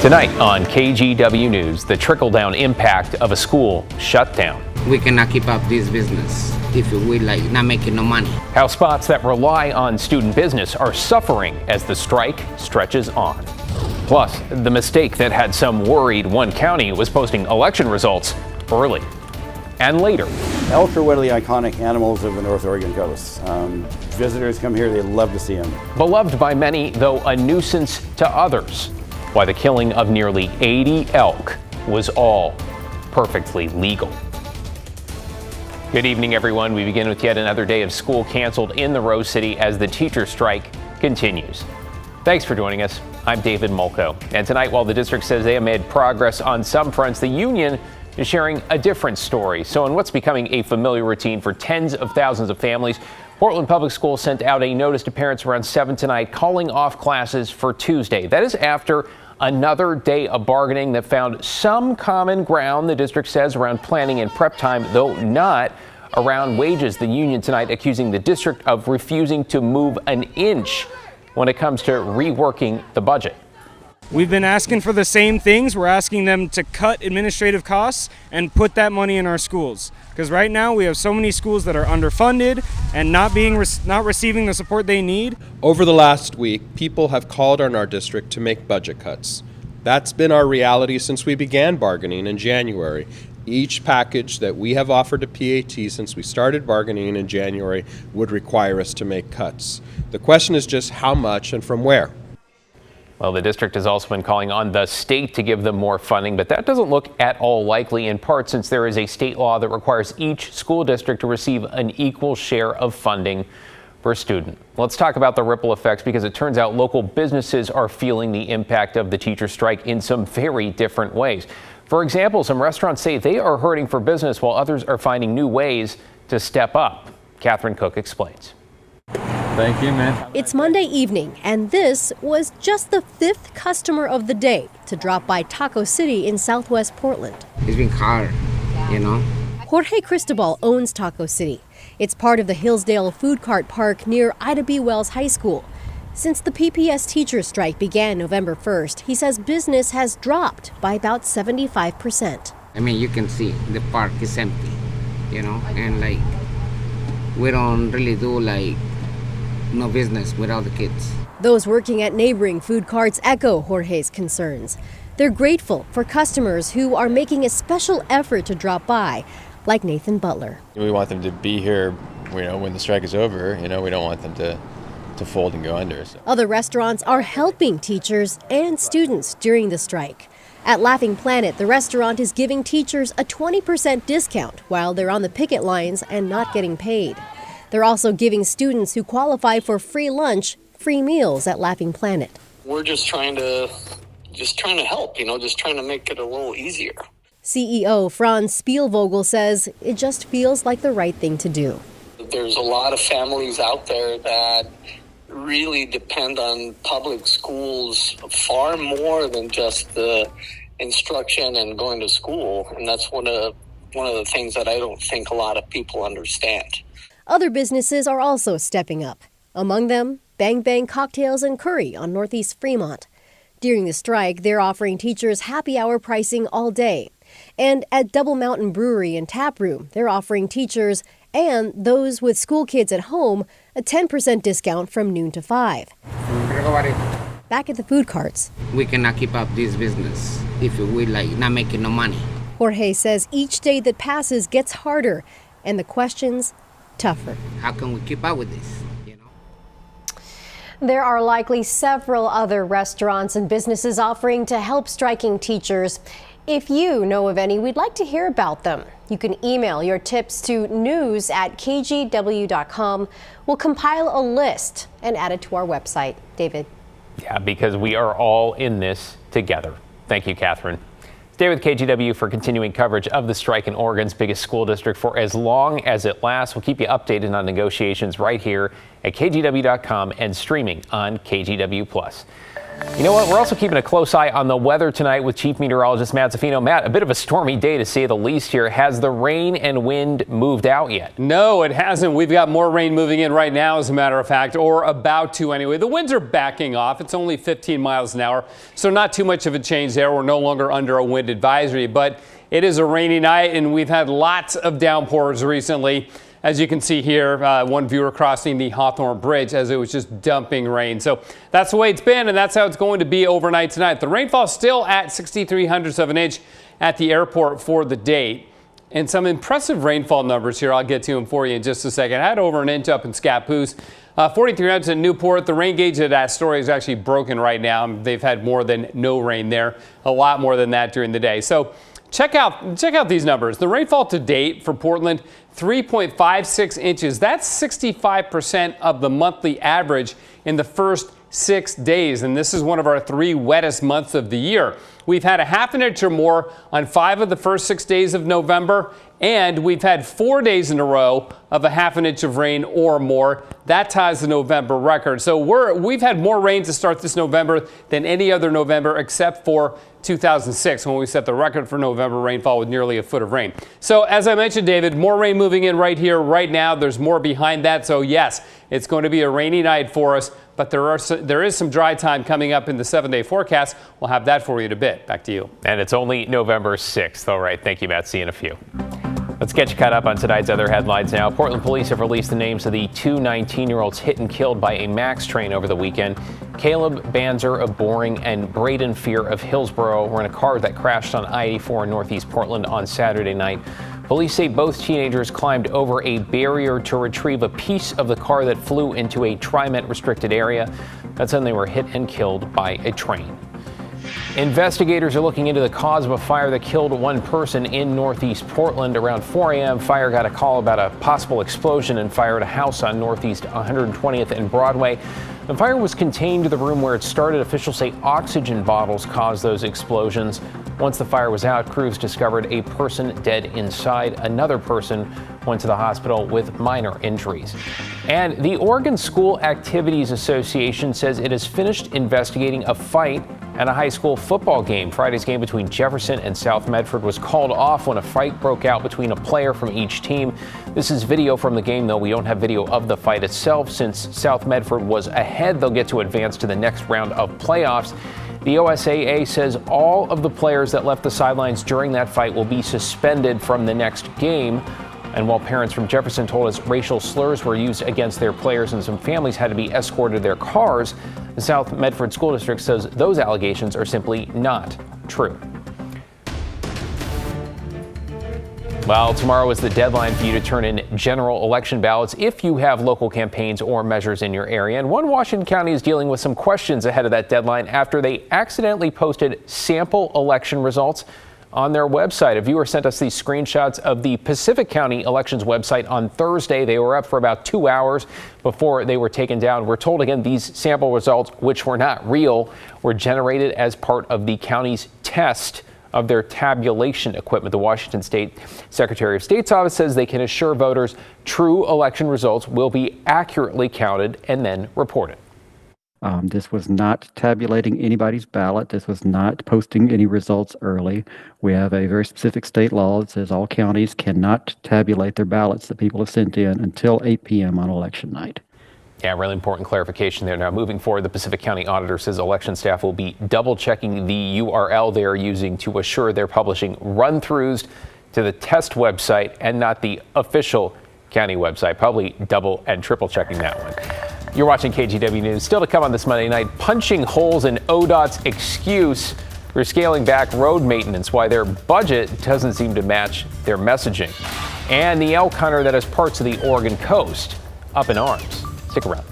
Tonight on KGW News, the trickle-down impact of a school shutdown. We cannot keep up this business if we not making no money. How spots that rely on student business are suffering as the strike stretches on. Plus, the mistake that had some worried one county was posting election results early. And later. Elk are one of the iconic animals of the North Oregon coast. Visitors come here, they love to see them. Beloved by many, though a nuisance to others. Why the killing of nearly 80 elk was all perfectly legal. Good evening, everyone. We begin with yet another day of school canceled in the Rose City as the teacher strike continues. Thanks for joining us. I'm David Mulco. And tonight, while the district says they have made progress on some fronts, the union is sharing a different story. So in what's becoming a familiar routine for tens of thousands of families, Portland Public Schools sent out a notice to parents around 7 tonight calling off classes for Tuesday. That is after another day of bargaining that found some common ground, the district says, around planning and prep time, though not around wages. The union tonight accusing the district of refusing to move an inch when it comes to reworking the budget. We've been asking for the same things. We're asking them to cut administrative costs and put that money in our schools. Because right now we have so many schools that are underfunded and not receiving the support they need. Over the last week, people have called on our district to make budget cuts. That's been our reality since we began bargaining in January. Each package that we have offered to PAT since we started bargaining in January would require us to make cuts. The question is just how much and from where. Well, the district has also been calling on the state to give them more funding, but that doesn't look at all likely, in part since there is a state law that requires each school district to receive an equal share of funding per student. Let's talk about the ripple effects, because it turns out local businesses are feeling the impact of the teacher strike in some very different ways. For example, some restaurants say they are hurting for business while others are finding new ways to step up. Catherine Cook explains. Thank you, man. It's Monday evening, and this was just the 5th customer of the day to drop by Taco City in southwest Portland. It's been hard, you know. Jorge Cristobal owns Taco City. It's part of the Hillsdale Food Cart Park near Ida B. Wells High School. Since the PPS teacher strike began November 1st, he says business has dropped by about 75%. I mean, you can see the park is empty, you know, and we don't really do no business without the kids. Those working at neighboring food carts echo Jorge's concerns. They're grateful for customers who are making a special effort to drop by, like Nathan Butler. We want them to be here, when the strike is over. We don't want them to fold and go under. So. Other restaurants are helping teachers and students during the strike. At Laughing Planet, the restaurant is giving teachers a 20% discount while they're on the picket lines and not getting paid. They're also giving students who qualify for free lunch free meals at Laughing Planet. We're just trying to help, just trying to make it a little easier. CEO Franz Spielvogel says it just feels like the right thing to do. There's a lot of families out there that really depend on public schools far more than just the instruction and going to school, and that's one of the things that I don't think a lot of people understand. Other businesses are also stepping up. Among them, Bang Bang Cocktails and Curry on Northeast Fremont. During the strike, they're offering teachers happy hour pricing all day. And at Double Mountain Brewery and Tap Room, they're offering teachers and those with school kids at home a 10% discount from noon to 5. Back at the food carts. We cannot keep up this business if we not making no money. Jorge says each day that passes gets harder and the questions tougher. How can we keep up with this? There are likely several other restaurants and businesses offering to help striking teachers. If you know of any, we'd like to hear about them. You can email your tips to news@kgw.com. We'll compile a list and add it to our website. David. Yeah, because we are all in this together. Thank you, Catherine. Stay with KGW for continuing coverage of the strike in Oregon's biggest school district for as long as it lasts. We'll keep you updated on negotiations right here at KGW.com and streaming on KGW+. You know what? We're also keeping a close eye on the weather tonight with Chief Meteorologist Matt Zaffino. Matt, a bit of a stormy day to say the least here. Has the rain and wind moved out yet? No, it hasn't. We've got more rain moving in right now, as a matter of fact, or about to anyway. The winds are backing off. It's only 15 miles an hour, so not too much of a change there. We're no longer under a wind advisory, but it is a rainy night, and we've had lots of downpours recently. As you can see here, one viewer crossing the Hawthorne Bridge as it was just dumping rain. So that's the way it's been, and that's how it's going to be overnight tonight. The rainfall still at 6/300ths of an inch at the airport for the date. And some impressive rainfall numbers here. I'll get to them for you in just a second. I had over an inch up in Scappoose. 4,300 in Newport. The rain gauge at Astoria is actually broken right now. They've had more than no rain there. A lot more than that during the day. So check out these numbers. The rainfall to date for Portland, 3.56 inches. That's 65% of the monthly average in the first 6 days. And this is one of our 3 wettest months of the year. We've had a half an inch or more on 5 of the first 6 days of November. And we've had 4 days in a row of a half an inch of rain or more. That ties the November record. So we've had more rain to start this November than any other November except for 2006, when we set the record for November rainfall with nearly a foot of rain. So as I mentioned, David, more rain moving in right here, right now. There's more behind that. So yes, it's going to be a rainy night for us, but there is some dry time coming up in the 7-day forecast. We'll have that for you in a bit. Back to you. And it's only November 6th. All right. Thank you, Matt. See you in a few. Let's get you caught up on tonight's other headlines now. Portland police have released the names of the 2 19-year-olds hit and killed by a MAX train over the weekend. Caleb Banzer of Boring and Braden Fear of Hillsborough were in a car that crashed on I-84 in Northeast Portland on Saturday night. Police say both teenagers climbed over a barrier to retrieve a piece of the car that flew into a TriMet restricted area. That's when they were hit and killed by a train. Investigators are looking into the cause of a fire that killed one person in Northeast Portland. Around 4 a.m., fire got a call about a possible explosion and fire at a house on Northeast 120th and Broadway. The fire was contained to the room where it started. Officials say oxygen bottles caused those explosions. Once the fire was out, crews discovered a person dead inside. Another person went to the hospital with minor injuries. And the Oregon School Activities Association says it has finished investigating a fight at a high school football game. Friday's game between Jefferson and South Medford was called off when a fight broke out between a player from each team. This is video from the game, though. We don't have video of the fight itself. Since South Medford was ahead, they'll get to advance to the next round of playoffs. The OSAA says all of the players that left the sidelines during that fight will be suspended from the next game. And while parents from Jefferson told us racial slurs were used against their players and some families had to be escorted to their cars, the South Medford School District says those allegations are simply not true. Well, tomorrow is the deadline for you to turn in general election ballots if you have local campaigns or measures in your area. And one Washington County is dealing with some questions ahead of that deadline after they accidentally posted sample election results on their website. A viewer sent us these screenshots of the Pacific County Elections website on Thursday. They were up for about 2 hours before they were taken down. We're told again these sample results, which were not real, were generated as part of the county's test of their tabulation equipment. The Washington State Secretary of State's office says they can assure voters true election results will be accurately counted and then reported. This was not tabulating anybody's ballot. This was not posting any results early. We have a very specific state law that says all counties cannot tabulate their ballots that people have sent in until 8 p.m. on election night. Yeah, really important clarification there. Now, moving forward, the Pacific County Auditor says election staff will be double checking the URL they're using to assure they're publishing run-throughs to the test website and not the official county website. Probably double and triple checking that one. You're watching KGW News. Still to come on this Monday night, punching holes in ODOT's excuse for scaling back road maintenance, why their budget doesn't seem to match their messaging. And the elk hunter that has parts of the Oregon coast up in arms. Stick around.